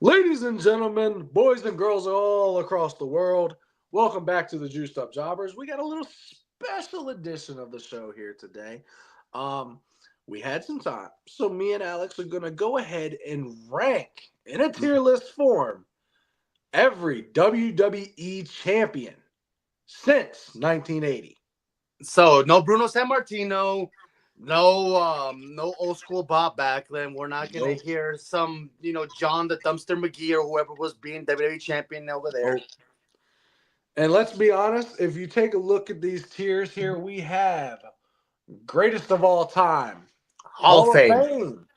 Ladies and gentlemen, boys and girls all across the world, welcome back to the Juiced Up Jobbers. We got a little special edition of the show here today. Um, we had some time, so me and Alex are going to go ahead and rank in a tier list form every WWE champion since 1980. So no Bruno Sammartino, no old school Bob Backlund. We're not gonna Nope. hear some John the Dumpster McGee or whoever was being WWE champion over there. Nope. And let's be honest, if you take a look at these tiers here, we have greatest of all time, Hall of Fame. Fame,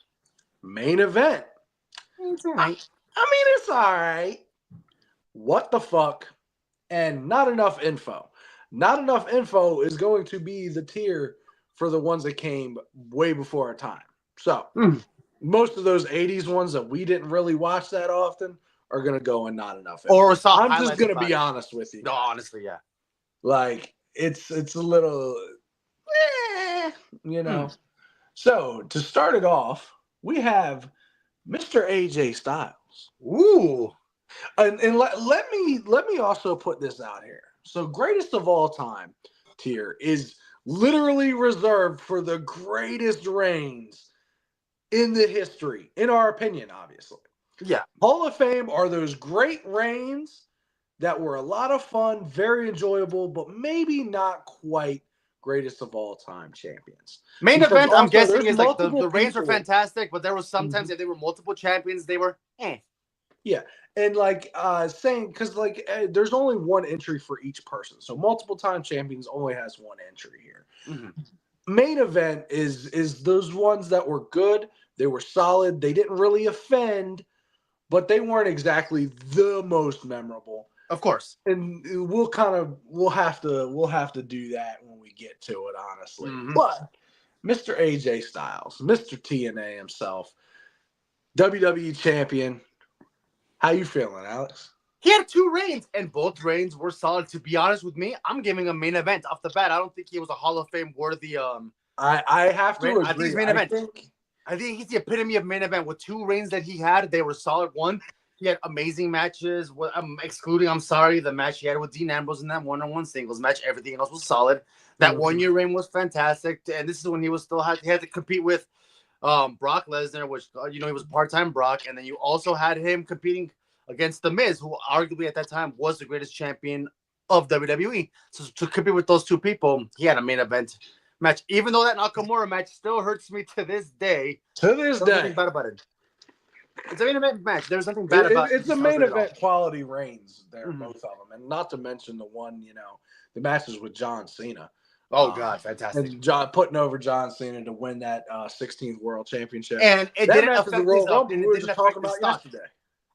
main event. It's all I, right. I mean, it's all right. What the fuck? And not enough info. Not enough info is going to be the tier for the ones that came way before our time. So, most of those 80s ones that we didn't really watch that often are going to go in not enough info. Or saw I'm just highlights going to about be it. honest with you. No, honestly, yeah. Like, it's a little, you know. So, to start it off, we have Mr. AJ Styles. Ooh. And let me also put this out here. So, greatest of all time tier is literally reserved for the greatest reigns in the history, in our opinion, obviously. Yeah. Hall of Fame are those great reigns that were a lot of fun, very enjoyable, but maybe not quite greatest of all time champions. Main Because event, I'm also guessing, there's is like the multiple reigns were people- fantastic, but there was sometimes if they were multiple champions, they were Yeah, and like saying because there's only one entry for each person, so multiple time champions only has one entry here. Main event is those ones that were good, they were solid, they didn't really offend, but they weren't exactly the most memorable. Of course. And we'll have to do that when we get to it, honestly. But Mr. AJ Styles, Mr. TNA himself, WWE champion. How you feeling, Alex? He had 2 reigns, and both reigns were solid. To be honest with me, I'm giving him main event off the bat. I don't think he was a Hall of Fame worthy. I have to agree. I think he's main event. I think he's the epitome of main event. With 2 reigns that he had, they were solid. One, he had amazing matches. Excluding, the match he had with Dean Ambrose in that one-on-one singles match. Everything else was solid. That 1 year reign was fantastic, and this is when he had to compete with Brock Lesnar, which he was part-time Brock, and then you also had him competing against The Miz, who arguably at that time was the greatest champion of WWE. So to compete with those 2 people, he had a main event match. Even though that Nakamura match still hurts me to this day. There's nothing bad about it. It's a main event match. There's nothing bad about it. It's a main event quality reigns there, both of them, and not to mention the one, the matches with John Cena. Oh God, fantastic! And putting over John Cena to win that 16th World Championship, and it didn't affect the Royal Rumble we were just talking about yesterday.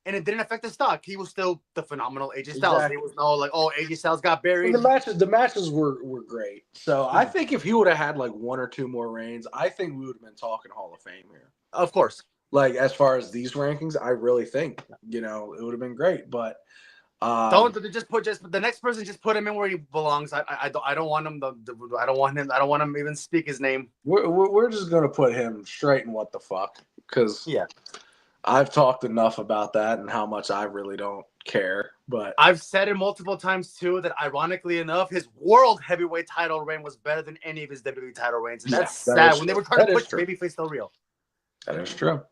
And it didn't affect the stock. He was still the phenomenal AJ Styles. Exactly. There was no AJ Styles got buried. And the matches were great. So I think if he would have had 1 or 2 more reigns, I think we would have been talking Hall of Fame here. Of course. As far as these rankings, I really think it would have been great. But don't just put the next person. Just put him in where he belongs. I don't want him. I don't want him. I don't want him to even speak his name. We're just gonna put him straight in what the fuck, because I've talked enough about that and how much I really don't care. But I've said it multiple times too that ironically enough, his world heavyweight title reign was better than any of his WWE title reigns, and that's sad. When they were trying to push babyface so real. That is true.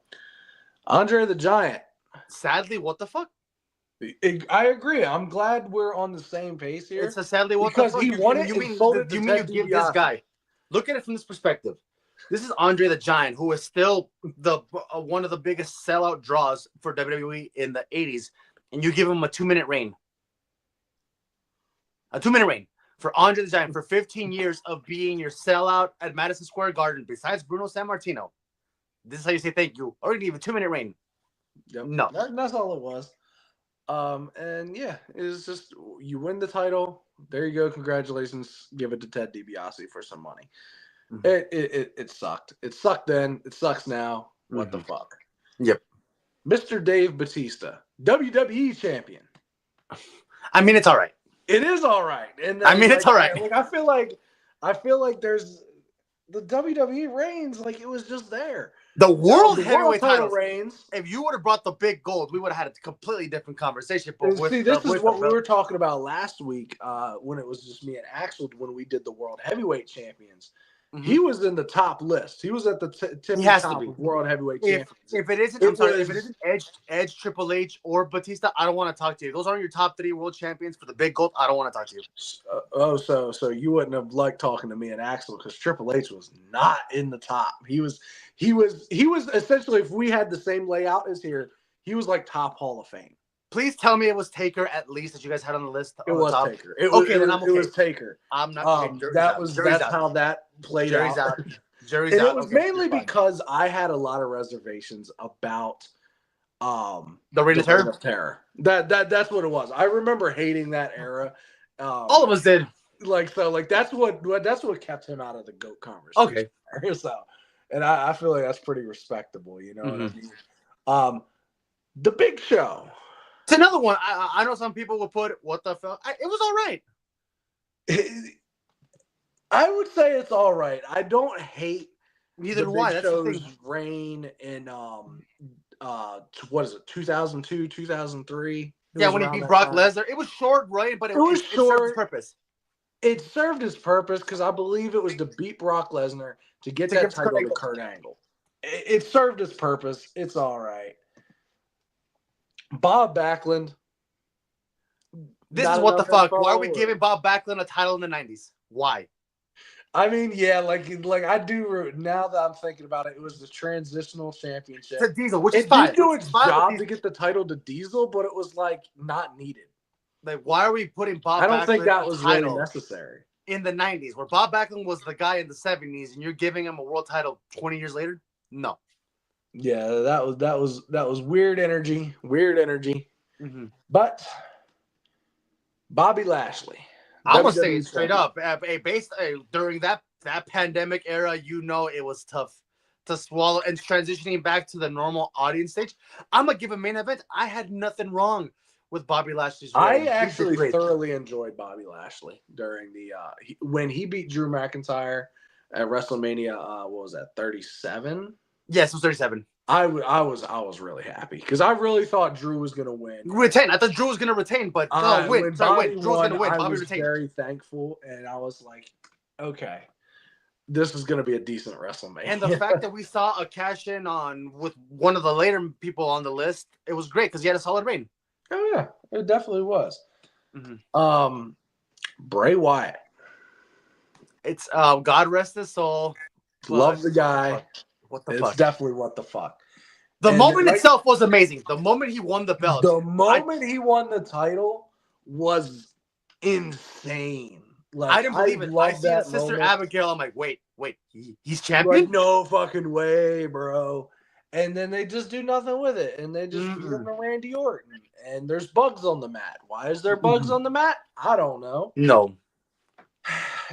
Andre the Giant. Sadly, what the fuck? I agree. I'm glad we're on the same pace here. It's a sadly what because the fuck? He won it. You mean you give this guy? Look at it from this perspective. This is Andre the Giant, who is still one of the biggest sellout draws for WWE in the 80s, and you give him a 2-minute reign. A 2-minute reign for Andre the Giant for 15 years of being your sellout at Madison Square Garden, besides Bruno Sammartino. This is how you say thank you. Or you give a 2-minute reign. Yep. No. That's all it was. And yeah, it's just you win the title. There you go. Congratulations. Give it to Ted DiBiase for some money. It sucked. It sucked then. It sucks now. What the fuck? Yep. Mr. Dave Batista, WWE champion. I mean, it's all right. It is all right. And it's all right. I feel like there's the WWE reigns, it was just there. The world the heavyweight title titles. reigns. If you would have brought the big gold, we would have had a completely different conversation. But And with see, this the, is with what the we belt, were talking about last week when it was just me and Axel when we did the World Heavyweight Champions. He was in the top list. He was at the tippy has to top be. of World Heavyweight if Champions. if it isn't, if it isn't Edge, Triple H, or Batista, I don't want to talk to you. Those aren't your top 3 world champions for the big gold. I don't want to talk to you. So you wouldn't have liked talking to me and Axel because Triple H was not in the top. He was essentially, if we had the same layout as here, he was like top Hall of Fame. Please tell me it was Taker at least that you guys had on the list. It was top. Taker. It was Taker. I'm not. That's how that played Jury's out. Jury's and out. it was mainly because I had a lot of reservations about the Reign of Terror. That's what it was. I remember hating that era. All of us did. That's what kept him out of the GOAT conversation. Okay. So, and I feel like that's pretty respectable. You know what I mean? The Big Show. It's another one. I know some people will put what the fuck. It was all right. I would say it's all right. I don't hate neither do I. That's Show's reign in what is it, 2002, 2003? Yeah, when he beat Brock Lesnar. It was short, right? But it was short. It served its purpose. It served its purpose because I believe it was to beat Brock Lesnar to get that title to Kurt Angle. It served its purpose. It's all right. Bob Backlund. This is what the fuck. Why are we giving Bob Backlund a title in the 90s? Why? I mean, yeah, like I do. Now that I'm thinking about it, it was the transitional championship. To Diesel, which is fine. It did do its job to get the title to Diesel, but it was like not needed. Like, why are we putting Bob? I don't think that was really necessary in the 90s, where Bob Backlund was the guy in the 70s, and you're giving him a world title 20 years later. No. Yeah, that was weird energy. Weird energy. Mm-hmm. But Bobby Lashley. I'm gonna say it straight up. During that pandemic era, you know it was tough to swallow, and transitioning back to the normal audience stage. I'm gonna give a main event. I had nothing wrong with Bobby Lashley's reign. I actually thoroughly enjoyed Bobby Lashley during the when he beat Drew McIntyre at WrestleMania. What was that, 37? Yes, it was 37. I was really happy because I really thought Drew was going to win. Retain. I thought Drew was going to retain, but win. Drew was going to win. Bobby was retained. Very thankful, and I was like, okay, this is going to be a decent WrestleMania. And the fact that we saw a cash in on with one of the later people on the list, it was great because he had a solid reign. Oh yeah, it definitely was. Mm-hmm. Bray Wyatt. It's God rest his soul. Love the guy. What the fuck? It's definitely what the fuck. The moment itself was amazing. The moment he won the belt. The moment he won the title was insane. Like, I didn't believe it. I see his sister Abigail. I'm like, wait, he's champion? Like, no fucking way, bro. And then they just do nothing with it. And they just feed him to Randy Orton. And there's bugs on the mat. Why is there bugs on the mat? I don't know. No.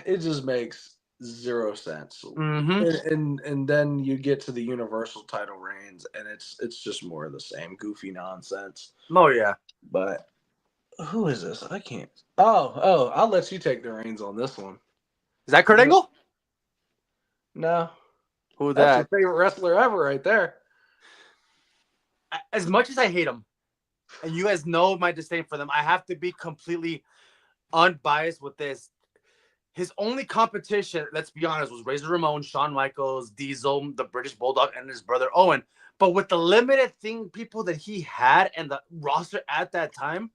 It just makes zero sense. And then you get to the Universal title reigns, and it's just more of the same goofy nonsense. Oh yeah. But who is this? I can't. Oh, I'll let you take the reins on this one. Is that Kurt Angle? No. Who that? That's your favorite wrestler ever right there. As much as I hate him, and you guys know my disdain for them, I have to be completely unbiased with this. His only competition, let's be honest, was Razor Ramon, Shawn Michaels, Diesel, the British Bulldog, and his brother Owen. But with the limited people that he had and the roster at that time,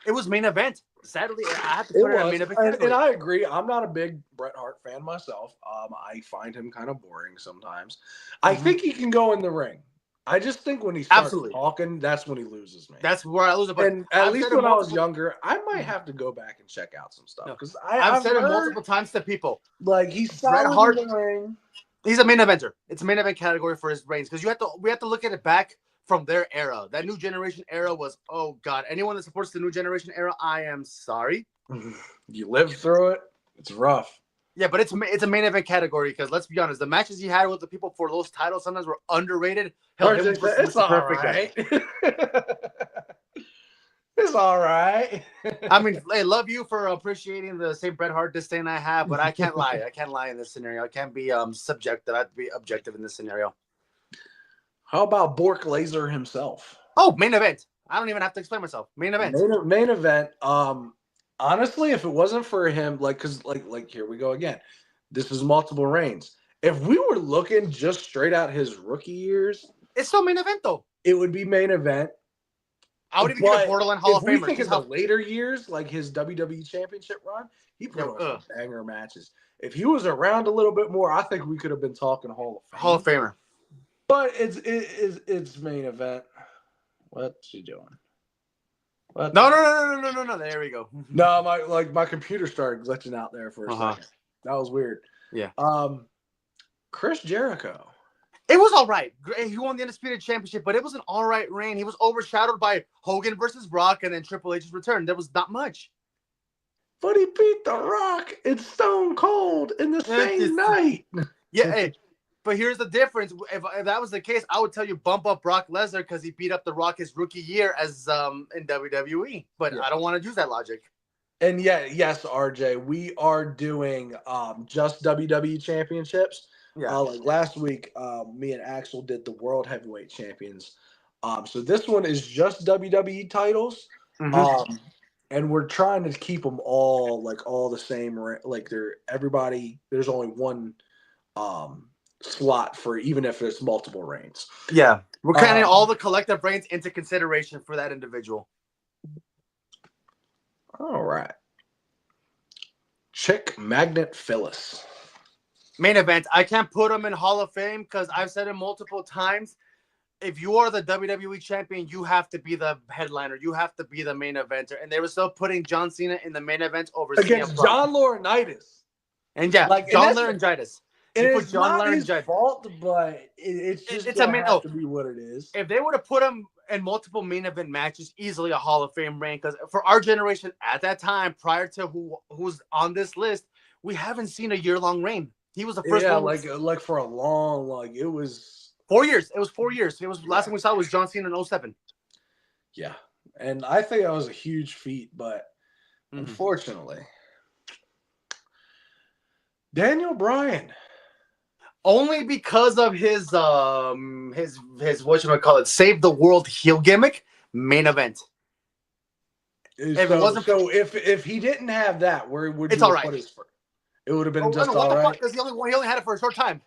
it was main event. Sadly, I have to put it in main event category. And I agree. I'm not a big Bret Hart fan myself. I find him kind of boring sometimes. I think he can go in the ring. I just think when he starts talking, that's when he loses me. That's where I lose it. But and at least when I was younger, I might have to go back and check out some stuff because I've said it multiple times to people. Like he's solid in the ring. He's a main eventer. It's a main event category for his reigns because we have to look at it back from their era. That new generation era was, oh god. Anyone that supports the new generation era, I am sorry. You lived through it. It's rough. Yeah, but it's a main event category because let's be honest, the matches he had with the people for those titles sometimes were underrated. Hell, it's all right. It's all right. I mean, I love you for appreciating the same Bret Hart disdain I have, but I can't lie. I can't lie in this scenario. I can't be subjective. I have to be objective in this scenario. How about Bork Laser himself? Oh, main event. I don't even have to explain myself. Main event. Main event. Honestly, if it wasn't for him, cause here we go again. This is multiple reigns. If we were looking just straight out his rookie years, it's still main event though. It would be main event. I would even give it borderline Hall of Famer. If we think of the later years, like his WWE Championship run, he put on some banger matches. If he was around a little bit more, I think we could have been talking Hall of Fame. Hall of Famer. But it's main event. What's he doing? What? No. There we go. No, my computer started glitching out there for a second. That was weird. Yeah. Chris Jericho. It was all right. He won the Undisputed Championship, but it was an all right reign. He was overshadowed by Hogan versus Brock and then Triple H's return. There was not much. But he beat The Rock and Stone Cold in the same night. Yeah, hey, but here's the difference. If that was the case, I would tell you bump up Brock Lesnar because he beat up The Rock his rookie year as in WWE. But I don't want to use that logic. And yes, RJ, we are doing just WWE championships. Yeah. Like last week, me and Axel did the World Heavyweight Champions. So this one is just WWE titles. Mm-hmm. And we're trying to keep them all the same. Like there's only one slot for even if there's multiple reigns. Yeah. We're counting all the collective reigns into consideration for that individual. All right. Chick Magnet Phyllis. Main event. I can't put him in Hall of Fame because I've said it multiple times. If you are the WWE champion, you have to be the headliner. You have to be the main eventer. And they were still putting John Cena in the main event over against John Laurinaitis. And John Laurinaitis. And it's not his fault, but it's just it's to be what it is. If they would have put him in multiple main event matches, easily a Hall of Fame reign. Because for our generation at that time, prior to who's on this list, we haven't seen a year-long reign. He was the first one. Like for a long, it was 4 years. It was 4 years. It was last time we saw was John Cena in 2007. Yeah. And I think that was a huge feat, but unfortunately, Daniel Bryan. Only because of his whatchamacallit, save the world heel gimmick, main event. If he didn't have that, where would you put his first? It would have been just all right. Because he only had it for a short time.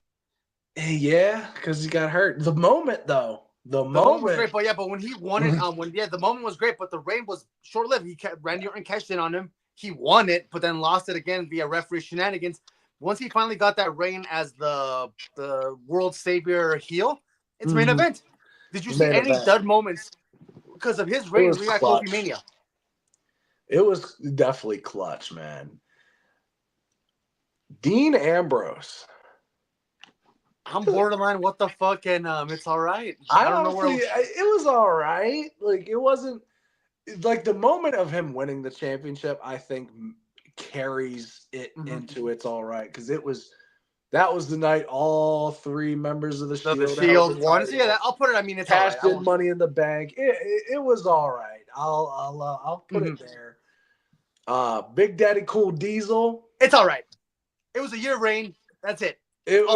Yeah, because he got hurt. The moment though, the moment was great. But when he won it, the moment was great, but the reign was short lived. Randy Orton cashed in on him. He won it, but then lost it again via referee shenanigans. Once he finally got that reign as the world savior heel, it's main event. Did you see any dud moments because of his reign? We got Kofi Mania. It was definitely clutch, man. Dean Ambrose. I'm borderline. What the fuck? And it's all right. I don't know where it was all right. Like it wasn't like the moment of him winning the championship. I think carries it into it's all right because that was the night all three members of the Shield. The Shield won. Yeah, I'll put it. I mean, it's cashed in Money in the Bank. It was all right. I'll put it there. Big Daddy Cool Diesel. It's all right. It was a year reign. That's it. It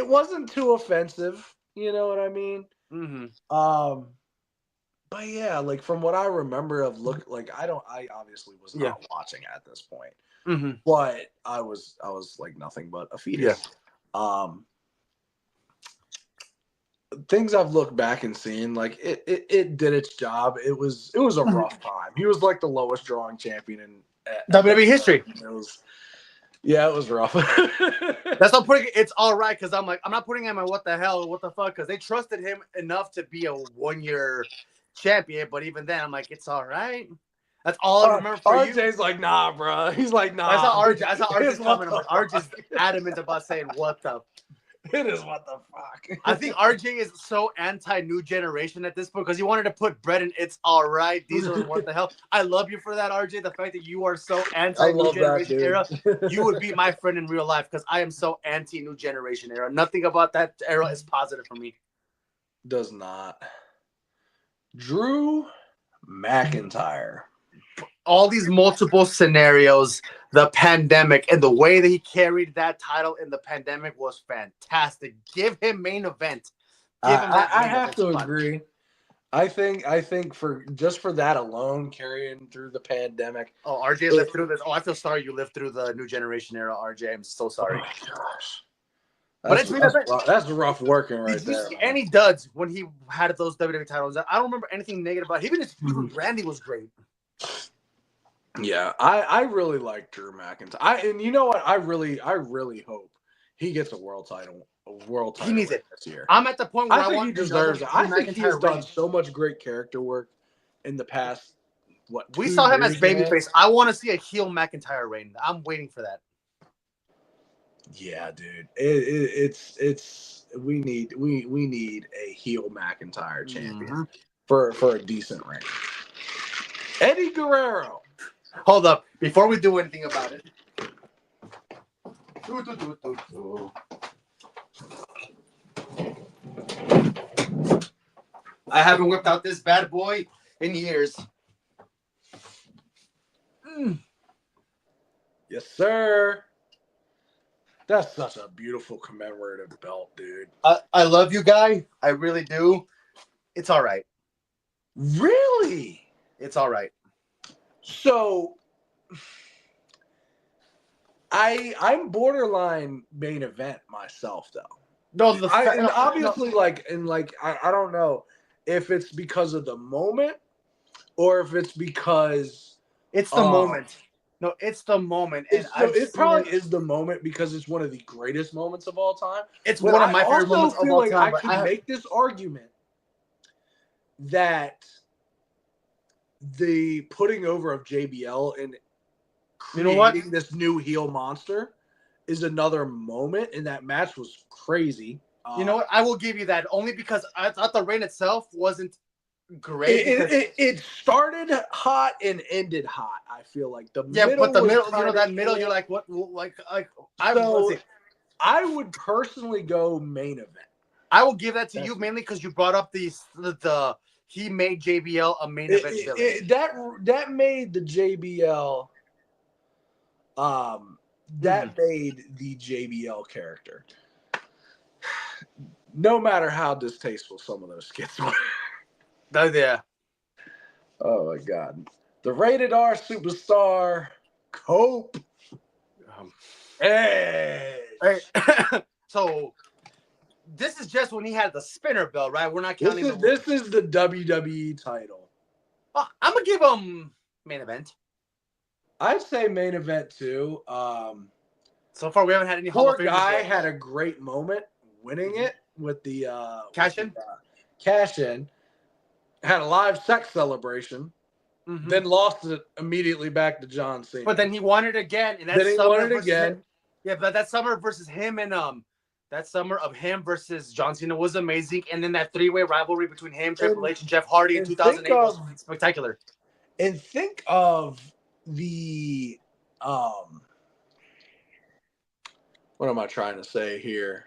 wasn't too offensive. You know what I mean? But yeah, like from what I remember of I obviously was not watching at this point. But I was like nothing but a fetus. Things I've looked back and seen, like it did its job. It was a rough time. He was like the lowest drawing champion in WWE history. It was rough. That's not putting it's all right because I'm not putting him in what the hell, what the fuck, because they trusted him enough to be a 1 year champion. But even then, I'm like, it's all right. That's all I remember for you. RJ's like, nah, bro. He's like, nah. I saw RJ's coming. I'm like, RJ's adamant about saying what the. It is what the fuck. I think RJ is so anti-new generation at this point because he wanted to put Brett in It's All Right. Diesel and what the hell. I love you for that, RJ. The fact that you are so anti-new generation era. You would be my friend in real life because I am so anti-new generation era. Nothing about that era is positive for me. Does not. Drew McIntyre. All these multiple scenarios, the pandemic, and the way that he carried that title in the pandemic was fantastic. Give him main event. Give him that I main have event to spot. agree. I think for that alone, carrying through the pandemic. Oh, RJ lived through this. Oh, I feel sorry you lived through the new generation era, RJ. I'm so Oh sorry. my gosh, But it's that's rough working right did you there, see man. any duds when he had those WWE titles? I don't remember anything negative about it. Even Randy was great. Yeah, I really like Drew McIntyre. And you know what? I really hope he gets a world title He needs reign it. this year. I'm at the point where I I think he want another deserves it. Drew I think he has McIntyre done reign. so much great character work in the past, We 2 saw him as years, man? babyface. I want to see a heel McIntyre reign. I'm waiting for that. Yeah, dude. It's we need a heel McIntyre champion for a decent reign. Eddie Guerrero. Hold up. Before we do anything about it. I haven't whipped out this bad boy in years. Yes, sir. That's such a beautiful commemorative belt, dude. I love you, guy. I really do. It's all right. Really? It's all right. So I'm borderline main event myself though. No, Obviously I don't know if it's because of the moment or if it's because it's the moment. No, it's the moment, and it probably is the moment because it's one of the greatest moments of all time. It's But one of I my favorite also moments of feel all like time. I can make this argument that the putting over of JBL and creating this new heel monster is another moment, and that match was crazy. You know what? I will give you that only because I thought the reign itself wasn't great. It started hot and ended hot. I feel like the middle. But the was middle, that middle, cool. you're like, what? I would personally go main event. I will give that to you mainly because you brought up the he made JBL a main event villain. That made the JBL. That made the JBL character. No matter how distasteful some of those skits were. Oh, yeah. Oh my god. The rated R superstar Cope. Hey. So this is just when he had the spinner belt, right? We're not counting. This is the WWE title. I'm gonna give him main event. I'd say main event too. So far, we haven't had any. Poor guy had a great moment winning it with the cash-in. Cash-in. Had a live sex celebration. Then lost it immediately back to John Cena. But then he won it again, and that's Yeah, but that summer versus him and that summer of him versus John Cena was amazing, and then that 3-way rivalry between him, Triple H, and Jeff Hardy in 2008 was spectacular. And think of the what am I trying to say here?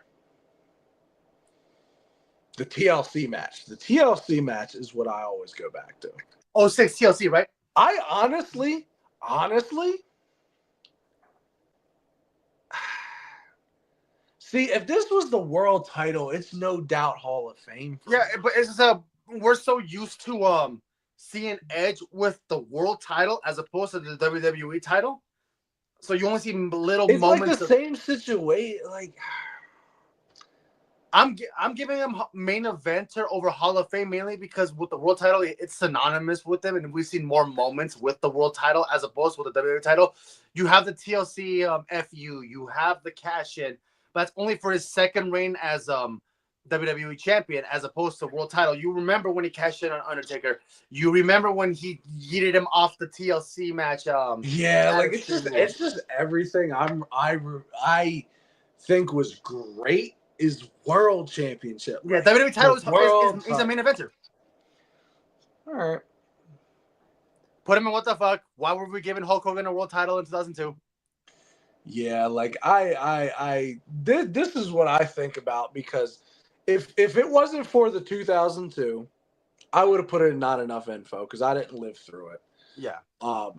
The TLC match. The TLC match is what I always go back to. 06 TLC, right? I honestly, see, if this was the world title, it's no doubt Hall of Fame. Yeah, but it's we're so used to seeing Edge with the world title as opposed to the WWE title. So you only see little moments. It's like the same situation. Like, I'm giving him main eventer over Hall of Fame mainly because with the world title, it's synonymous with them, and we've seen more moments with the world title as opposed with the WWE title. You have the TLC FU, you have the cash-in, but that's only for his second reign as WWE champion as opposed to world title. You remember when he cashed in on Undertaker. You remember when he yeeted him off the TLC match. Yeah, like it's just everything I think was great is world championship. Yeah, WWE title is a main eventer. All right. Put him in what the fuck? Why were we giving Hulk Hogan a world title in 2002? Yeah, like this is what I think about because if it wasn't for the 2002, I would have put in not enough info because I didn't live through it. Yeah.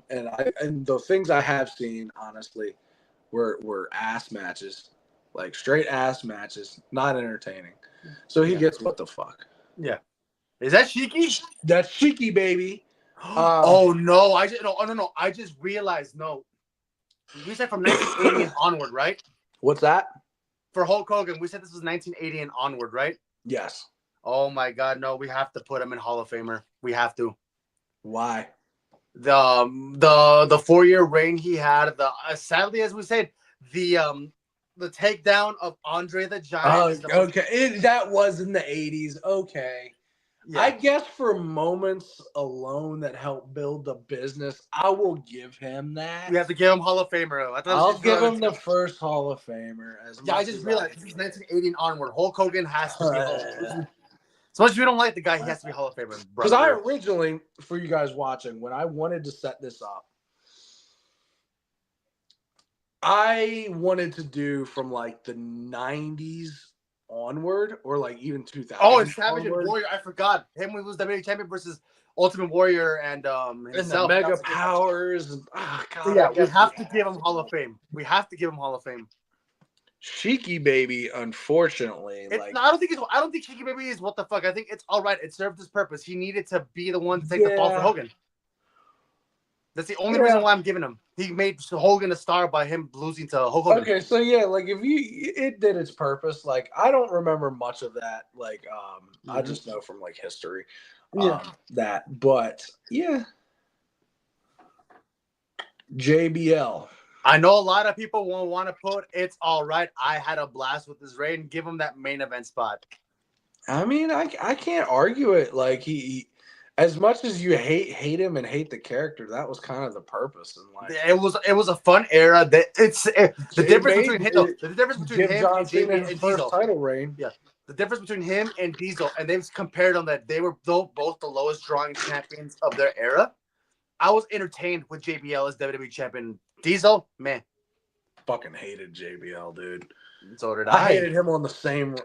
And the things I have seen honestly were ass matches, like straight ass matches, not entertaining. So he gets what the fuck. Yeah. Is that Shiki? That's Shiki, baby. Oh no! No! I just realized no. We said from 1980 and onward, right? What's that? For Hulk Hogan, we said this was 1980 and onward, right? Yes. Oh my God, no! We have to put him in Hall of Famer. We have to. Why? The 4-year reign he had. Sadly, as we said, the takedown of Andre the Giant. Okay. That was in the 80s. Okay. Yeah. I guess for moments alone that helped build the business, I will give him that. We have to give him Hall of Famer. I'll give him the first Hall of Famer. I just realized this is 1980 and onward. Hulk Hogan has to be Hall of Famer. As much as we don't like the guy, he has to be Hall of Famer. Because I originally, for you guys watching, when I wanted to set this up, I wanted to do from like the 90s onward, or like even 2000. Oh, and Savage and Warrior. I forgot him. He was WWE Champion versus Ultimate Warrior and himself. And the Mega Powers. And, God, yeah, we have to give him Hall of Fame. We have to give him Hall of Fame. Shiki Baby, unfortunately, I don't think Shiki Baby is what the fuck. I think it's all right. It served his purpose. He needed to be the one to take the fall for Hogan. That's the only reason why I'm giving him. He made Hogan a star by him losing to Hulk Hogan. Okay, so yeah, like it did its purpose. Like I don't remember much of that. Like I just know from like history, that. But yeah, JBL. I know a lot of people won't want to put it's all right. I had a blast with this reign. Give him that main event spot. I mean, I can't argue it. Like he as much as you hate him and hate the character, that was kind of the purpose. And like it was a fun era. The difference between him John and Cena and Diesel title reign. Yeah, the difference between him and Diesel, and they've compared them that they were both the lowest drawing champions of their era. I was entertained with JBL as WWE champion. Diesel, man, fucking hated JBL, dude. So did I. I hated him on the same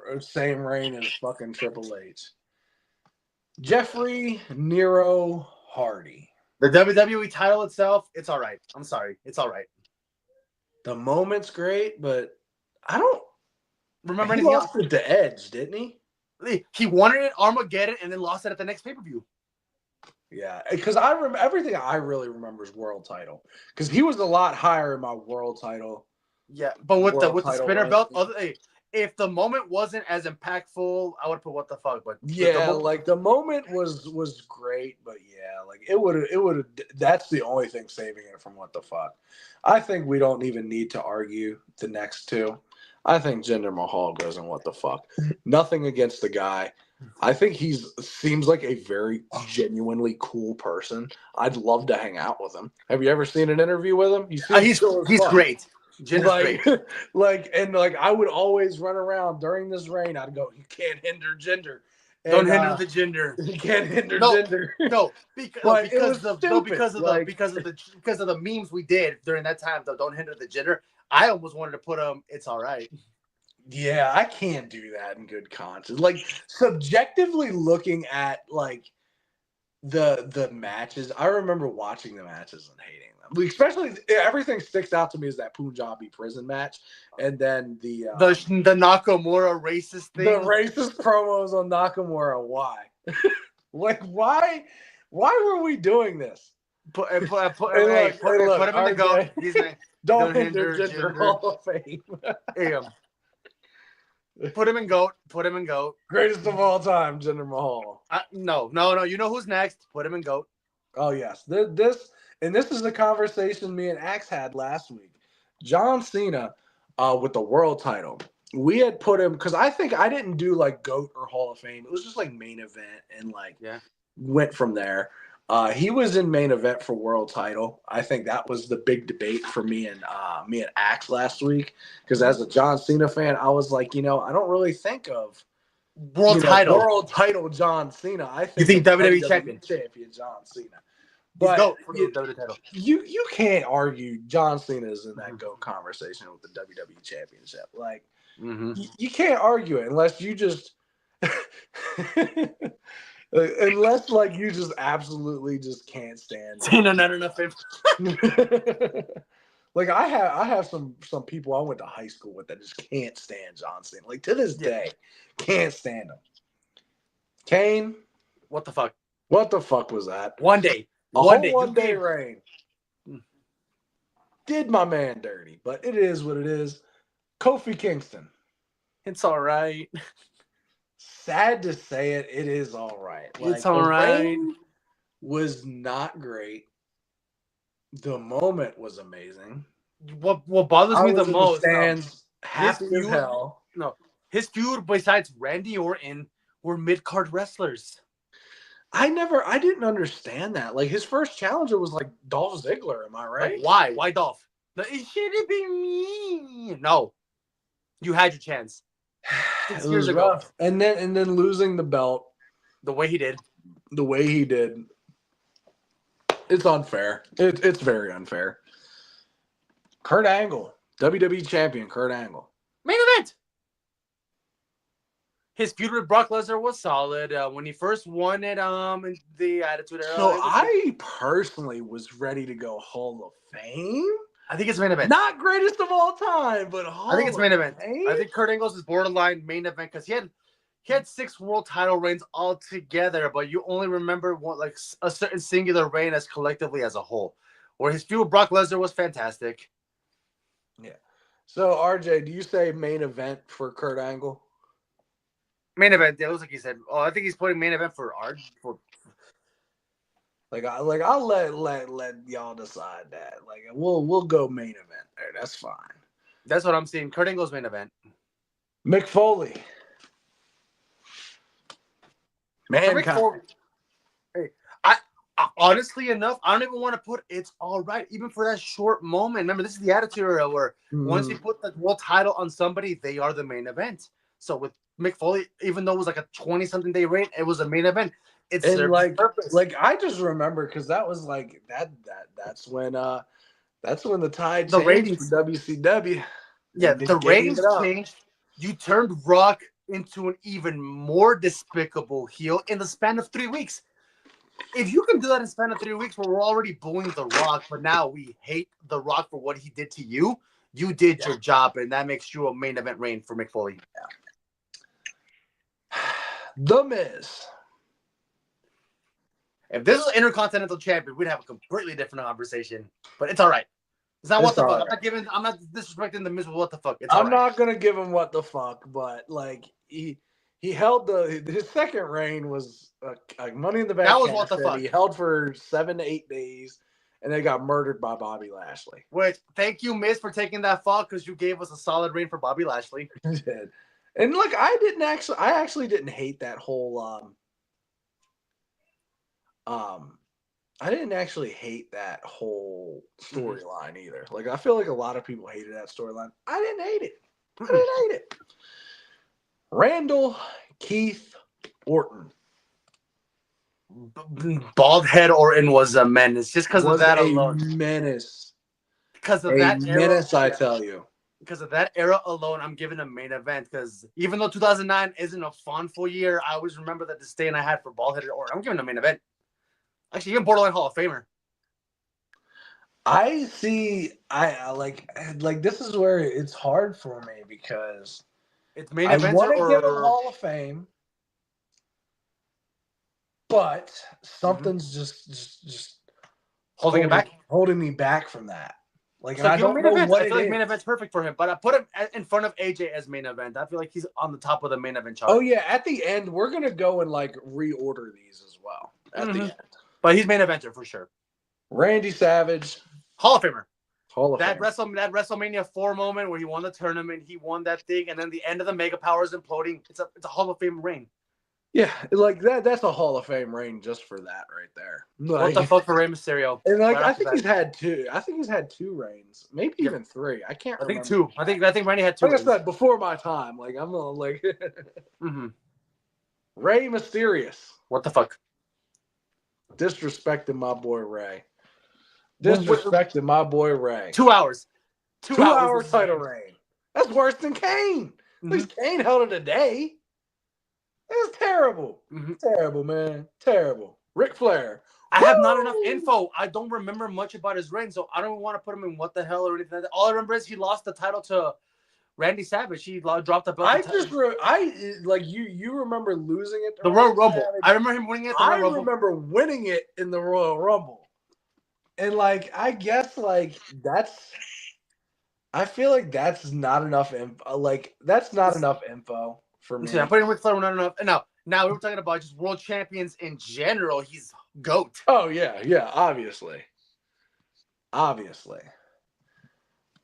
reign as fucking Triple H. Jeffrey Nero Hardy. The WWE title itself, it's all right. I'm sorry, it's all right. The moment's great, but I don't remember anything else. He lost it to Edge, didn't he? He won it at Armageddon and then lost it at the next pay-per-view. Yeah, because I remember everything I really remember is world title, because he was a lot higher in my world title. Yeah, but with the spinner belt, if the moment wasn't as impactful, I would put what the fuck. But yeah, like the moment was great, but yeah, like it would. That's the only thing saving it from what the fuck. I think we don't even need to argue the next two. I think Jinder Mahal goes in what the fuck. Nothing against the guy. I think seems like a very genuinely cool person. I'd love to hang out with him. Have you ever seen an interview with him? He's great. Jinder's great. And I would always run around during this reign. I'd go, you can't hinder Jinder. Don't hinder the Jinder. You can't hinder Jinder. No, because of the memes we did during that time. Though, don't hinder the Jinder. I almost wanted to put him. It's all right. Yeah, I can't do that in good conscience. Like subjectively looking at like the matches, I remember watching the matches and hating them. Especially everything sticks out to me is that Punjabi prison match, and then the Nakamura racist thing. The racist promos on Nakamura. Why? Like why were we doing this? Put him in the goat. Don't hinder Jinder Hall of Fame. Put him in GOAT. Put him in GOAT. Greatest of all time, Jinder Mahal. No. You know who's next? Put him in GOAT. Oh yes, this is the conversation me and Axe had last week. John Cena, with the world title. We had put him because I think I didn't do like GOAT or Hall of Fame. It was just like main event and went from there. He was in main event for world title. I think that was the big debate for me and Axe last week. Because as a John Cena fan, I was like, I don't really think of world title John Cena. I think you think WWE champion John Cena. But for the WWE title. You can't argue John Cena is in that GOAT conversation with the WWE Championship. Like you can't argue it unless you just. Unless you just absolutely just can't stand Cena not enough. Like I have some people I went to high school with that just can't stand John Cena. Like to this day, can't stand him. Kane, What the fuck? what the fuck was that? One day. A One whole day. one day reign. Did my man dirty, but it is what it is. Kofi Kingston. It's all right. Sad to say it, it is all right. Like, It's all the right. reign was not great. The moment was amazing. What bothers me the in most? stands, happy as feud- hell. No, his feud besides Randy Orton were mid card wrestlers. I didn't understand that. Like his first challenger was like Dolph Ziggler. Am I right? Like, why? Why Dolph? It shouldn't be me. No, you had your chance. 6 It years was ago. rough. And then losing the belt The way he did. It's unfair. It's very unfair. Kurt Angle, WWE Champion, Kurt Angle. Main event. His feud with Brock Lesnar was solid. When he first won it, in the Attitude Era. So I personally was ready to go Hall of Fame. I think it's main event. Not greatest of all time, but Hall I think it's main event. of Fame? I think Kurt Angle's is borderline main event because he had 6 world title reigns all together, but you only remember like a certain singular reign as collectively as a whole. Where his feud with Brock Lesnar was fantastic. Yeah. So RJ, do you say main event for Kurt Angle? Main event. Yeah, it looks like he said. Oh, I think he's putting main event for art. I'll let y'all decide that. Like we'll go main event there. That's fine. That's what I'm seeing. Kurt Angle's main event. Mick Foley. Mankind. Hey, I honestly enough, I don't even want to put it's all right, even for that short moment. Remember, this is the Attitude Era where once you put the world title on somebody, they are the main event. So with Mick Foley, even though it was like a 20-something day reign, it was a main event. It's purpose. Like I just remember because that was like that's when the tide The changed ratings for WCW. Yeah, They the gave ratings it up. changed. You turned Rock into an even more despicable heel in the span of 3 weeks. If you can do that in the span of 3 weeks where we're already booing The Rock, but now we hate The Rock for what he did to you, you did your job, and that makes you a main event reign for Mick Foley. Yeah. The Miz. If this was Intercontinental Champion, we'd have a completely different conversation. But it's all right. It's not what the fuck. Right. I'm not disrespecting the Miz with what the fuck. I'm not gonna give him what the fuck, but like he held his second reign was like Money in the Bank. That was what the fuck. He held for 7 to 8 days, and they got murdered by Bobby Lashley. Which thank you, Miz, for taking that fall because you gave us a solid reign for Bobby Lashley. Did. And look, I actually didn't hate that whole I didn't actually hate that whole storyline either. Like, I feel like a lot of people hated that storyline. I didn't hate it. Randall Keith Orton. Bald head Orton was a menace just because of that alone. Menace. Because of that menace, I tell you. Because of that era alone, I'm giving a main event. Because even though 2009 isn't a fun-full year, I always remember that disdain I had for bald-headed Orton. I'm giving a main event. Actually, even borderline Hall of Famer. I see. I like this is where it's hard for me because it's main event. I want to give him Hall of Fame, but something's just holding it back, holding me back from that. Like, so and I don't know what I feel like main event's perfect for him, but I put him in front of AJ as main event. I feel like he's on the top of the main event chart. Oh yeah, at the end we're gonna go and like reorder these as well at the end. But he's main eventer for sure. Randy Savage, Hall of Famer. That WrestleMania 4 moment where he won the tournament, he won that thing, and then the end of the Mega Powers imploding. It's a Hall of Fame reign. Yeah, like that's a Hall of Fame reign just for that right there. Like, what the fuck for Rey Mysterio? And like I think he's had 2. I think he's had 2 reigns, maybe even 3. I can't. I think remember. 2. I think Randy had 2. Like I said, before my time. Like I'm not like. Rey Mysterious. What the fuck? Disrespecting my boy Ray. Disrespecting my boy Ray. 2 hours. 2 hour title reign. That's worse than Kane. At least Kane held it a day. It was terrible. Terrible, man. Terrible. Ric Flair. I have not enough Woo! info. I don't remember much about his reign, so I don't want to put him in what the hell or anything like that. All I remember is he lost the title to Randy Savage. He dropped the belt. You remember losing it to The Royal Randy Rumble. Savage. I remember him winning it at the I Royal Rumble. remember winning it in the Royal Rumble. And like, I guess like I feel like that's not enough info. Like, that's not enough info for me. Yeah, I'm putting Ric Flair not enough. And now we're talking about just world champions in general. He's GOAT. Oh yeah, obviously.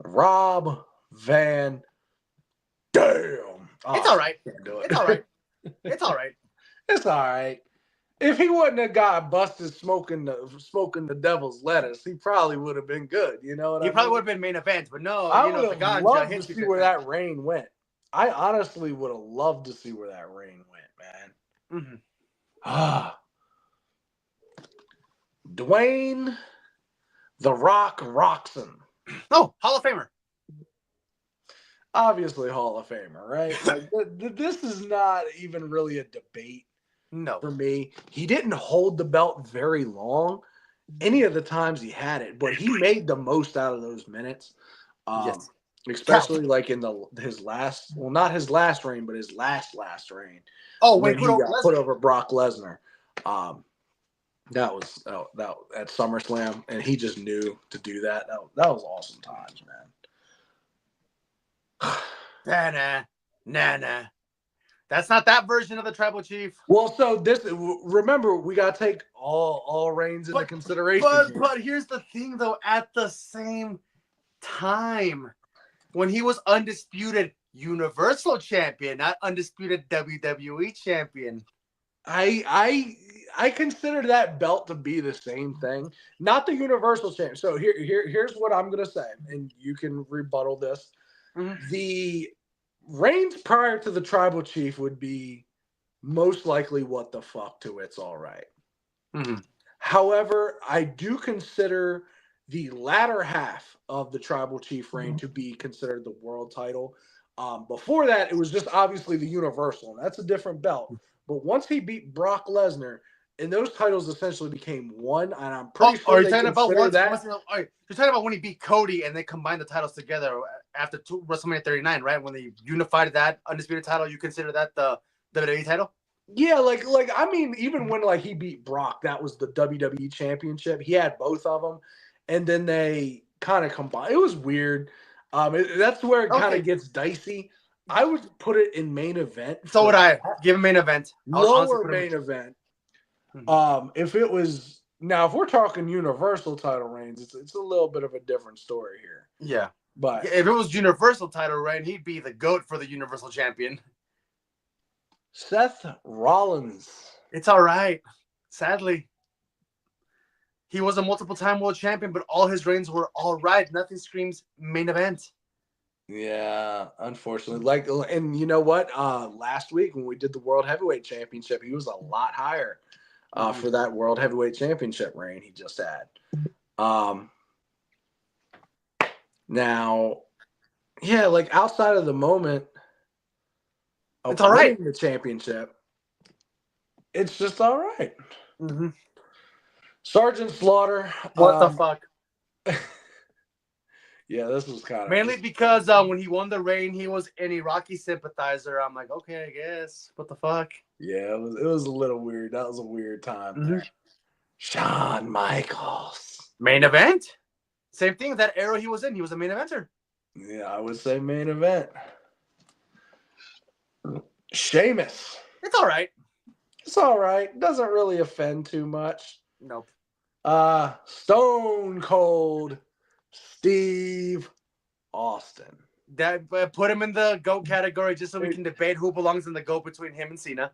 Rob Van Dam. It's all right. Can't do it. It's all right. It's all right. It's all right. If he wouldn't have got busted smoking the devil's lettuce, he probably would have been good. You know what I mean? He probably would have been main event, but no, I you know, would the have ganja loved to hits you see where that reign went. I honestly would have loved to see where that reign went, man. Ah, Dwayne The Rock Roxon. Oh, Hall of Famer. Obviously Hall of Famer, right? Like, this is not even really a debate. No. For me, he didn't hold the belt very long any of the times he had it, but he made the most out of those minutes. Yes. Especially like in his last, well, not his last reign, but his last reign. Oh, when he got put over Brock Lesnar. That was at SummerSlam, and he just knew to do that. That was awesome times, man. Nah. That's not that version of the Tribal Chief. Well, so remember, we got to take all reigns into consideration. But here's the thing, though. At the same time, when he was undisputed Universal Champion, not undisputed WWE Champion, I consider that belt to be the same thing, not the Universal Champion. So here's what I'm gonna say, and you can rebuttal this. Mm-hmm. The reigns prior to the Tribal Chief would be most likely what the fuck to It's All Right. Mm-hmm. However, I do consider the latter half of the Tribal Chief reign to be considered the world title. Before that, it was just obviously the Universal, and that's a different belt. But once he beat Brock Lesnar, and those titles essentially became one, and I'm pretty sure you're talking about you're talking about when he beat Cody and they combined the titles together after WrestleMania 39, right? When they unified that undisputed title, you consider that the WWE title? Yeah, like I mean, even when like he beat Brock, that was the WWE Championship. He had both of them, and then they kind of combined. It was weird. That's where it kind of gets dicey. I would put it in main event. So would I. Give him main event. Lower main event. If it was now, if we're talking Universal title reigns, it's a little bit of a different story here. Yeah, but if it was Universal title reign, he'd be the GOAT for the Universal Champion. Seth Rollins. It's all right. Sadly, he was a multiple-time world champion, but all his reigns were all right. Nothing screams main event. Yeah, unfortunately. And you know what? Last week when we did the World Heavyweight Championship, he was a lot higher for that World Heavyweight Championship reign he just had. Now, yeah, like outside of the moment of it's all right. The championship, it's just all right. Mm-hmm. Sergeant Slaughter. What the fuck? Yeah, this was kind of mainly because when he won the reign, he was an Iraqi sympathizer. I'm like, okay, I guess. What the fuck? Yeah, it was a little weird. That was a weird time. Mm-hmm. Shawn Michaels. Main event? Same thing. That era he was in, he was a main eventer. Yeah, I would say main event. Sheamus. It's all right. It's all right. Doesn't really offend too much. Nope. Stone Cold Steve Austin. That put him in the GOAT category just so we can debate who belongs in the GOAT between him and Cena.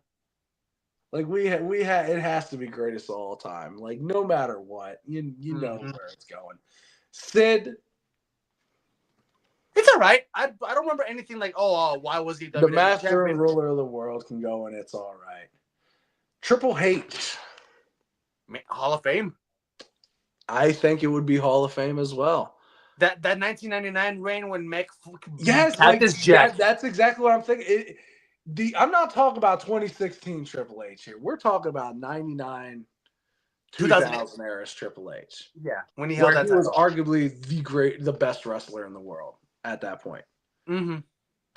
Like we had it has to be greatest of all time. Like no matter what, you know where it's going. Sid. It's all right. I don't remember anything like why was he the master champion? And ruler of the world can go and it's all right. Triple H. Hall of Fame. I think it would be Hall of Fame as well. That 1999 reign when Mick that's exactly what I'm thinking. I'm not talking about 2016 Triple H here. We're talking about 99 2000 era's Triple H. Yeah, when he held Where that he was title. arguably the best wrestler in the world at that point. Mm-hmm.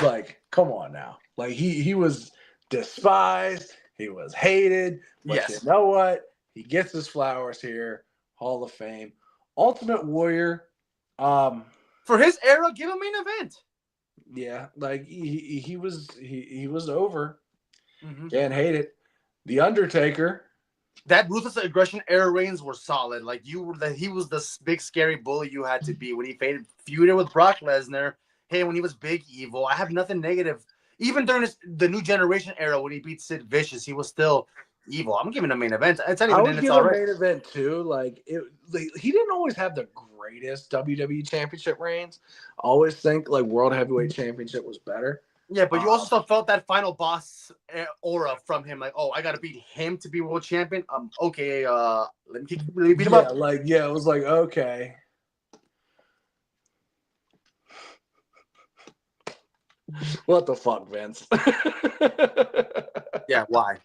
Like, come on now. Like he was despised, he was hated, but Yes. you know what? He gets his flowers here. Hall of Fame. Ultimate Warrior. For his era, give him main event. Yeah, like he was over. Mm-hmm. Can't hate it. The Undertaker. That Ruthless Aggression era reigns were solid. Like he was the big scary bully you had to be when he feuded with Brock Lesnar. Hey, when he was Big Evil, I have nothing negative. Even during the New Generation era when he beat Sid Vicious, he was still evil. I'm giving him main event. It's not I even would in. give It's him all right. main event too. Like he didn't always have the greatest WWE Championship reigns. I always think like World Heavyweight Championship was better. Yeah, but you also still felt that final boss aura from him. Like, oh, I got to beat him to be world champion. Okay. Let me beat him up. It was like okay. What the fuck, Vince? Yeah, why?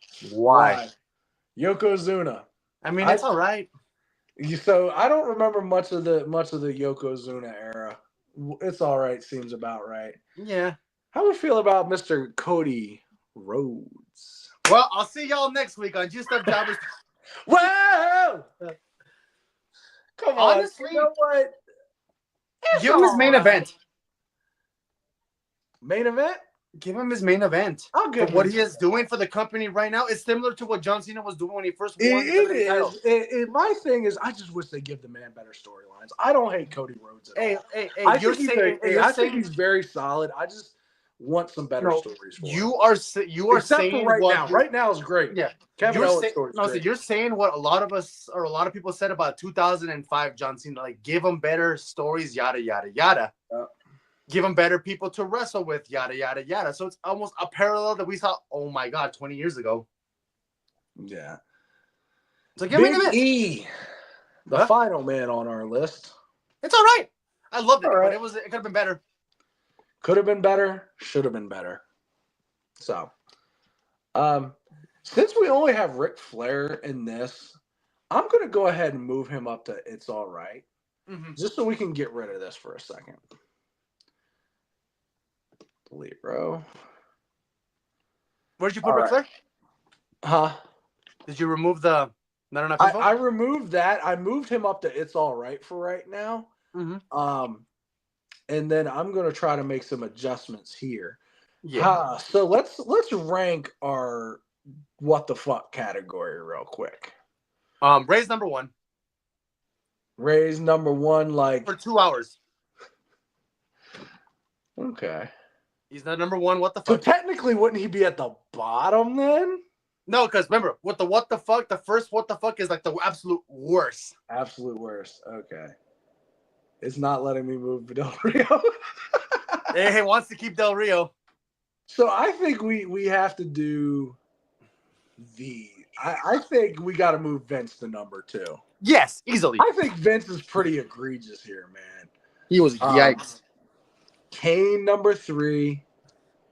Yokozuna. I mean, it's all right. So I don't remember much of the Yokozuna era. It's all right. Seems about right. Yeah. How do we feel about Mr. Cody Rhodes? Well, I'll see y'all next week on Juiced Up Jobbers. Whoa! Come on. Honestly, You know what? Give him his main event. Main event? Give him his main event. I'll give him what he is doing for the company right now. It's similar to what John Cena was doing when he first won. It is. My thing is, I just wish they give the man better storylines. I don't hate Cody Rhodes at all. Hey, I think he's very solid. I just want some better stories for him. You are Except saying for right what now. Right now is great. Yeah. Kevin Owens story. So you're saying what a lot of people said about 2005 John Cena, like give him better stories, yada yada yada. Give him better people to wrestle with, yada yada yada. So it's almost a parallel that we saw. Oh my God, 20 years ago. Yeah. So give me a minute. E, the final man on our list. It's all right. I loved it, right. but it could have been better. Could have been better. Should have been better. So, since we only have Ric Flair in this, I'm going to go ahead and move him up to It's All Right. Mm-hmm. Just so we can get rid of this for a second. Delete row. Where did you put Ric Flair? Huh? Did you remove the not enough info? I removed that. I moved him up to It's All Right for right now. Mm-hmm. And then I'm going to try to make some adjustments here. Yeah. So let's rank our what the fuck category real quick. Ray's number one. Ray's number one, like for 2 hours. Okay. He's not number one. What the So fuck? technically, wouldn't he be at the bottom then? No, because remember, with the what the fuck, the first what the fuck is like the absolute worst. Absolute worst. Okay. It's not letting me move Del Rio. He wants to keep Del Rio. So I think we have to do I think we got to move Vince to number 2. Yes, easily. I think Vince is pretty egregious here, man. He was yikes. Kane number 3.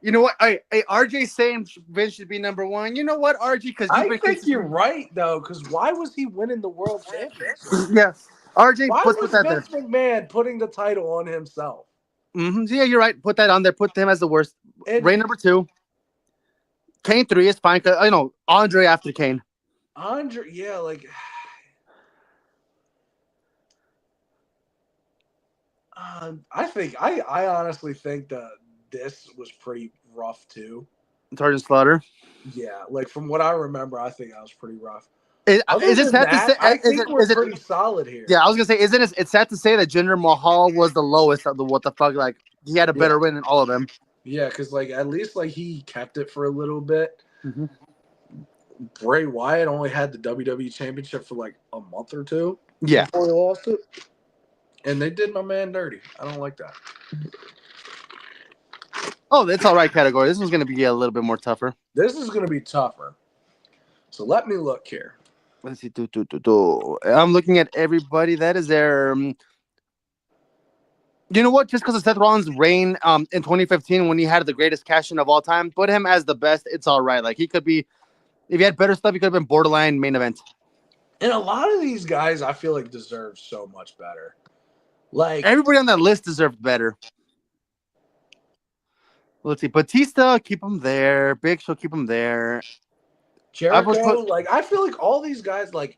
You know what? Hey, RJ saying Vince should be number 1. You know what, RJ? Because I think you're right though. Because why was he winning the world championship? Yeah, RJ. Why put was that Vince there. McMahon putting the title on himself? Mm-hmm. Yeah, you're right. Put that on there. Put him as the worst. And Ray number 2. Kane 3 is fine. I know Andre after Kane. Andre, yeah, like. I honestly think that this was pretty rough too. Sergeant Slaughter. Yeah, like from what I remember, I think that was pretty rough. Is it sad to say? I think we're pretty solid here. Yeah, I was gonna say, isn't it? It's sad to say that Jinder Mahal was the lowest of the what the fuck. Like he had a better win than all of them. Yeah, because like at least like he kept it for a little bit. Mm-hmm. Bray Wyatt only had the WWE Championship for like a month or 2. Yeah, before he lost it. And they did my man dirty. I don't like that. Oh, that's all right category. This one's going to be a little bit more tougher. This is going to be tougher. So let me look here. Let's see. I'm looking at everybody. That is their... you know what? Just because of Seth Rollins' reign in 2015 when he had the greatest cash-in of all time, put him as the best. It's all right. Like he could be... If he had better stuff, he could have been borderline main event. And a lot of these guys, I feel like, deserve so much better. Like, Everybody on that list deserved better. Let's see. Batista, keep him there. Big Show, keep him there. I would Jericho, put like, I feel like all these guys, like,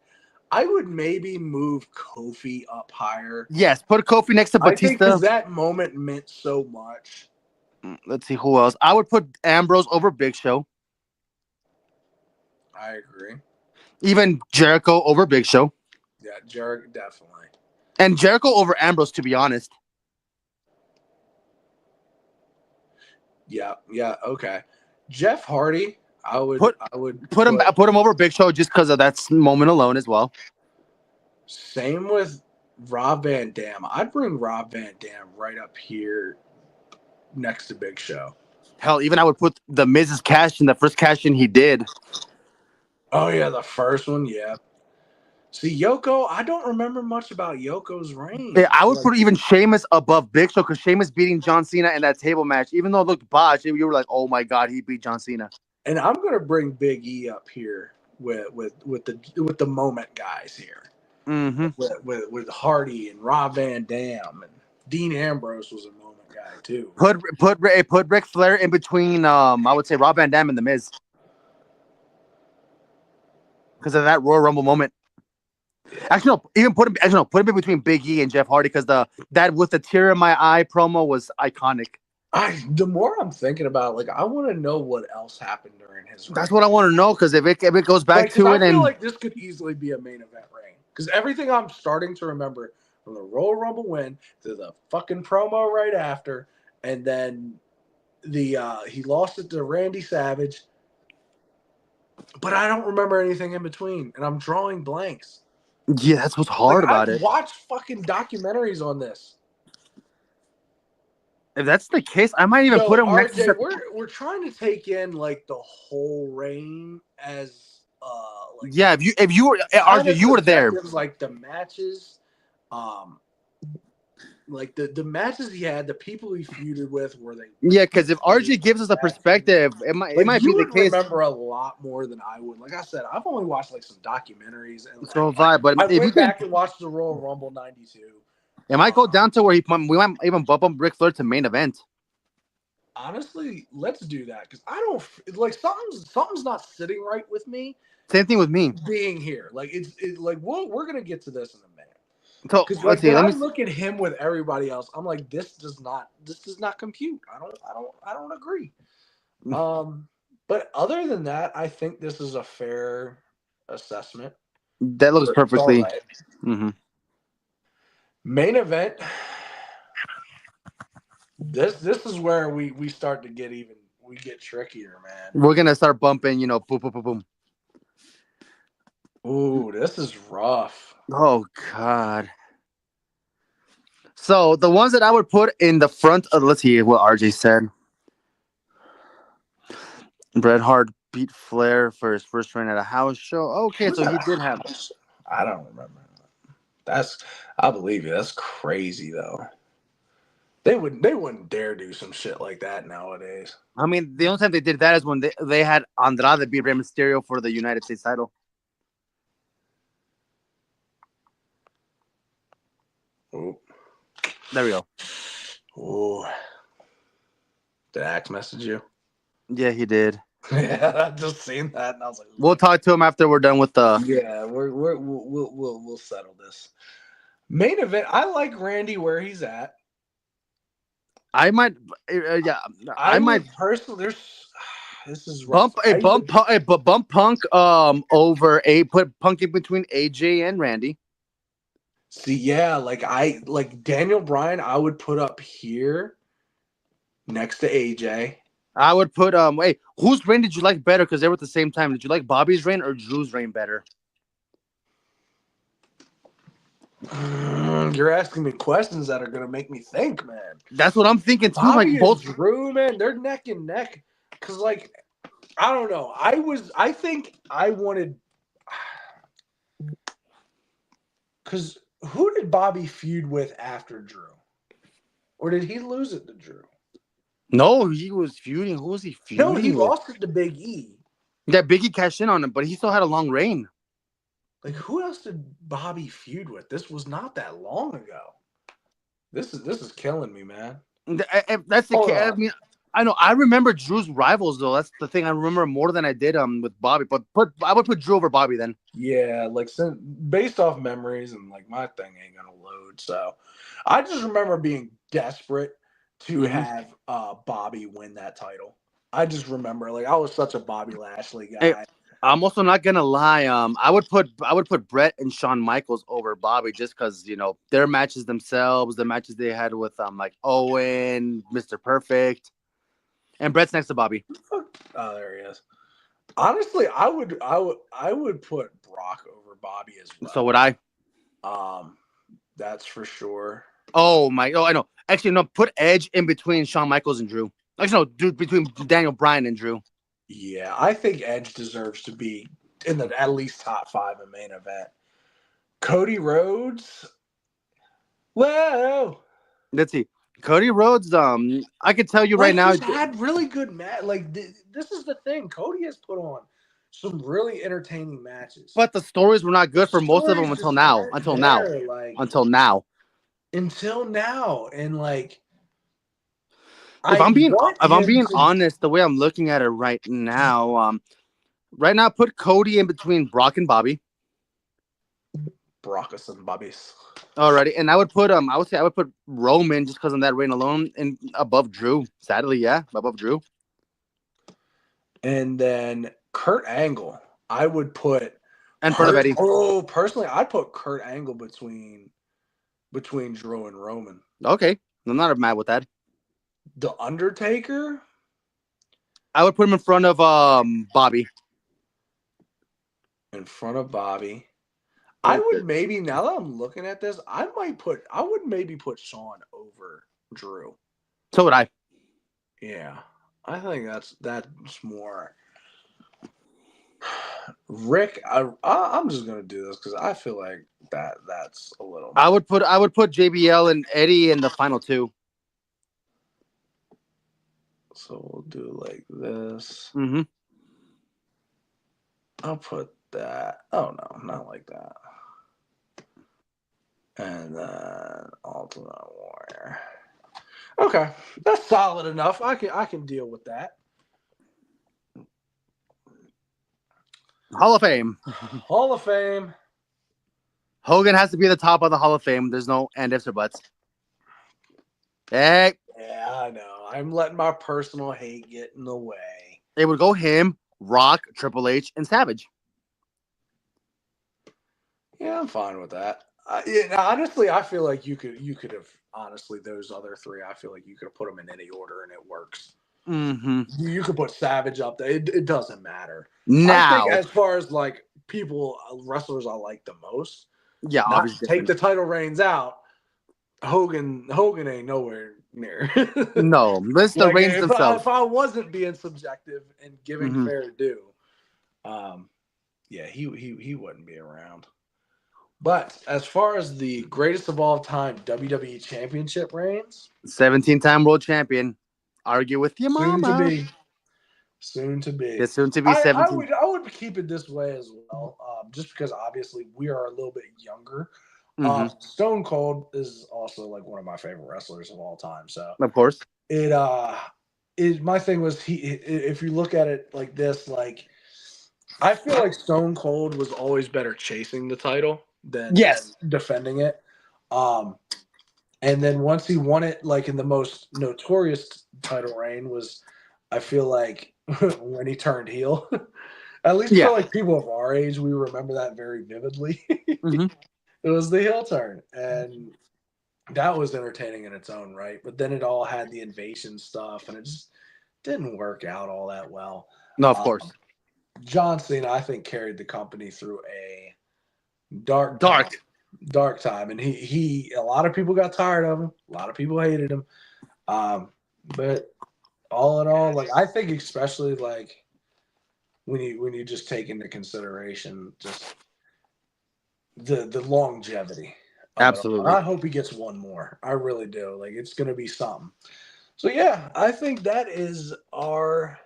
I would maybe move Kofi up higher. yes, put Kofi next to I think Batista. because that moment meant so much. Let's see who else. I would put Ambrose over Big Show. I agree. Even Jericho over Big Show. Yeah, Jericho, definitely. And Jericho over Ambrose, to be honest. Yeah, okay. Jeff Hardy, I would Put him over Big Show just because of that moment alone as well. Same with Rob Van Dam. I'd bring Rob Van Dam right up here next to Big Show. Hell, even I would put the Miz's cash in, the first cash in he did. Oh yeah, the first one, yeah. See, Yoko, I don't remember much about Yoko's reign. Yeah, I would put even Sheamus above Big Show because Sheamus beating John Cena in that table match, even though it looked botched, you were like, "Oh my god, he beat John Cena." And I'm gonna bring Big E up here with the moment guys here. Mm-hmm. With Hardy and Rob Van Dam and Dean Ambrose was a moment guy too. Put Ric Flair in between. I would say Rob Van Dam and the Miz because of that Royal Rumble moment. Actually, no. Even put him in between Big E and Jeff Hardy because that with the tear in my eye promo was iconic. The more I'm thinking about it, like, I want to know what else happened during his reign. That's what I want to know because if it goes back to it, I feel like this could easily be a main event reign because everything I'm starting to remember from the Royal Rumble win to the fucking promo right after, and then he lost it to Randy Savage, but I don't remember anything in between, and I'm drawing blanks. Yeah, that's what's hard about it. Watch fucking documentaries on this. If that's the case, I might even put him next to. We're trying to take in like the whole reign as like, yeah. If you were RJ, you were there. Like the matches, like the matches he had, the people he feuded with, were they? Yeah, because if RJ gives us a perspective, it might be the case. Remember a lot more than I would. Like I said, I've only watched like some documentaries and so have I. But I if went you back and watched the Royal Rumble '92. It might go down to where we might even bump up Ric Flair to main event. Honestly, let's do that because I don't like something's not sitting right with me. Same thing with me being here. Like it's like we're gonna get to this in a minute. So because like, when I look at him with everybody else, I'm like, this does not compute. I don't agree. But other than that, I think this is a fair assessment. That looks perfectly. Right. Mm-hmm. Main event. This is where we start to get we get trickier, man. We're gonna start bumping, boom, boom, boom, boom. Ooh, this is rough. Oh God. So the ones that I would put in the front of, let's see what RJ said. Bret Hart beat Flair for his first reign at a house show. Okay, so he did have. I don't remember. I believe you. That's crazy though. They wouldn't dare do some shit like that nowadays. I mean, the only time they did that is when they had Andrade beat Rey Mysterio for the United States title. Ooh. There we go. Ooh. Did Axe message you? Yeah, he did. Yeah, I just seen that and I was like, we'll talk to him after we're done with the. Yeah, we'll settle this. Main event. I like Randy where he's at. I might, I might personally. This is rough. bump Punk over put Punk in between AJ and Randy. See, yeah, like Daniel Bryan, I would put up here next to AJ. I would put wait, whose reign did you like better? Because they were at the same time. Did you like Bobby's reign or Drew's reign better? You're asking me questions that are gonna make me think, man. That's what I'm thinking too. Bobby like both Drew, man, they're neck and neck. Cause like, I don't know. I think I wanted. Cause who did Bobby feud with after Drew, or did he lose it to Drew? No, he was feuding. Who was he feuding? No, he lost it to Big E. Yeah, Big E cashed in on him, but he still had a long reign. Like, who else did Bobby feud with? This was not that long ago. This is killing me, man. If that's the Hold case, I on. mean, I know I remember Drew's rivals though. That's the thing. I remember more than I did with Bobby. But I would put Drew over Bobby then. Yeah, like based off memories and like my thing ain't gonna load. So I just remember being desperate to Hmm. have Bobby win that title. I just remember like I was such a Bobby Lashley Hey, guy. I'm also not gonna lie. I would put Brett and Shawn Michaels over Bobby just because their matches themselves, the matches they had with like Owen, Mr. Perfect, and Brett's next to Bobby. Oh, there he is. Honestly, I would put Brock over Bobby as So well. would I. Um, that's for sure. Oh my! Oh, I know. Actually, no. Put Edge in between Shawn Michaels and Drew. Actually, no. Dude, between Daniel Bryan and Drew. Yeah, I think Edge deserves to be in the at least top five in main event. Cody Rhodes. Whoa. Let's see. Cody Rhodes. I could tell you right Like now. he's had really good match. Like this is the thing. Cody has put on some really entertaining matches. But the stories were not The good for most of them stories until just now. aren't Until now. there. Like Until now. until now, and like If I I'm being want if I'm him being to. honest, the way I'm looking at it right now, put Cody in between Brock and Bobby Brockus and Bobbies. already, and I would say I would put Roman just because of that reign alone, and above Drew. Sadly, yeah, above Drew. And then Kurt Angle. I would put In front of Eddie. personally, I'd put Kurt Angle between Drew and Roman. Okay, I'm not mad with that. The Undertaker I would put him in front of Bobby. in front of Bobby. I Like, would maybe now that I'm looking at this, I would maybe put Shawn over Drew. so would I. Yeah. I think that's more Rick. I'm just gonna do this because I feel like that's a little I more. would put JBL and Eddie in the final two. So we'll do like this. Mm-hmm. I'll put that. Oh no, not like that. And then Ultimate Warrior. Okay, that's solid enough. I can deal with that. Hall of Fame. Hall of Fame. Hogan has to be at the top of the Hall of Fame. There's no and ifs or buts. Hey, Yeah, I know. I'm letting my personal hate get in the way. it would go him, Rock, Triple H, and Savage. Yeah, I'm fine with that. Yeah, honestly, I feel like you could have honestly those other three. I feel like you could have put them in any order and it works. Mm-hmm. You could put Savage up there. It doesn't matter. I think Now, as far as like people wrestlers I like the most, yeah, not obviously to take different. the title reigns out. Hogan ain't nowhere near. No, this the Like reigns themselves. if I wasn't being subjective and giving Mm-hmm. fair due, um, yeah, he wouldn't be around. But as far as the greatest of all time WWE Championship reigns, 17-time world champion. Argue with your soon to mama. be, soon to be. It's soon to be I, I 17. would I would keep it this way as well, just because obviously we are a little bit younger. Mm-hmm. Stone Cold is also like one of my favorite wrestlers of all time. So Of course. it my thing was if you look at it like this, like I feel like Stone Cold was always better chasing the title than Yes. defending it. Um, and then once he won it, like in the most notorious title reign was, I feel like when he turned heel. At least Yeah. for like people of our age, we remember that very vividly. Mm-hmm. It was the heel turn, and that was entertaining in its own right. But then it all had the invasion stuff, and it just didn't work out all that well. No, of Um, course. John Cena, I think, carried the company through a dark time, Dark. dark time, and he a lot of people got tired of him. A lot of people hated him. But all in all, like I think, especially like when you just take into consideration just the longevity of it all. Absolutely. I hope he gets one more. I really do. Like it's gonna be something. So yeah, I think that is our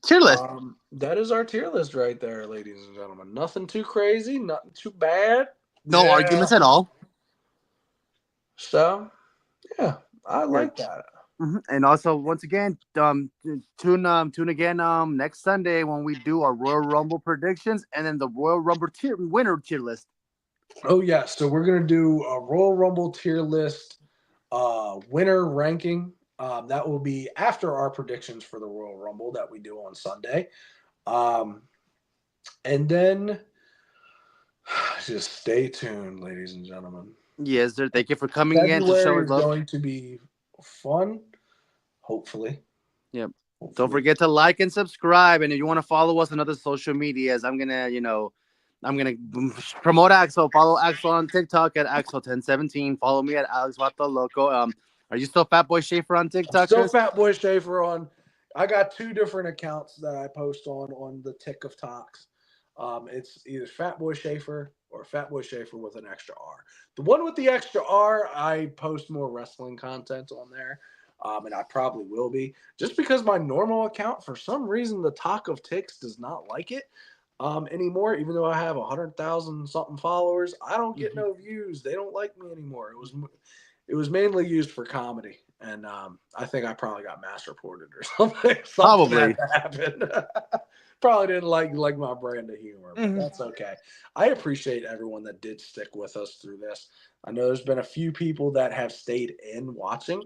Tier list. That is our tier list right there, ladies and gentlemen. Nothing too crazy, nothing too bad. No arguments at all. So, yeah, I Yeah. like that. And also, once again, tune again next Sunday when we do our Royal Rumble predictions and then the Royal Rumble winner tier list. Oh yeah, so we're gonna do a Royal Rumble tier list, winner ranking. That will be after our predictions for the Royal Rumble that we do on Sunday, and then just stay tuned, ladies and gentlemen. Yes, sir. Thank you for coming again to show February us is love. going to be fun, hopefully. Yep. Hopefully. Don't forget to like and subscribe. And if you want to follow us on other social medias, I'm gonna promote Axel. Follow Axel on TikTok at Axel1017. Follow me at Alex Vato Loco. Are you still Fatboy Schaefer on TikTok? Still Chris? Fatboy Schaefer on. I got two different accounts that I post on the Tick of Talks. It's either Fatboy Schaefer or Fatboy Schaefer with an extra R. The one with the extra R, I post more wrestling content on there, and I probably will be. Just because my normal account, for some reason, the Talk of Ticks does not like it anymore. Even though I have 100,000 something followers, I don't get no views. They don't like me anymore. It was mainly used for comedy, and I think I probably got mass reported or something. Probably. That happened. Probably didn't like my brand of humor, but that's okay. I appreciate everyone that did stick with us through this. I know there's been a few people that have stayed in watching.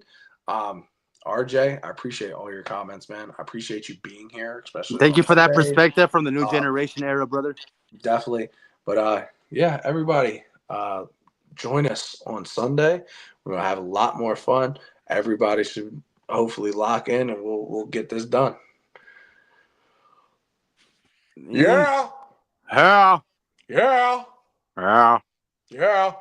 RJ, I appreciate all your comments, man. I appreciate you being here, especially. Thank you for that Monday. perspective from the new generation era, brother. Definitely, but yeah, everybody, join us on Sunday. We're gonna have a lot more fun. Everybody should hopefully lock in, and we'll get this done. Yeah. Yeah. Yeah. Yeah. Yeah.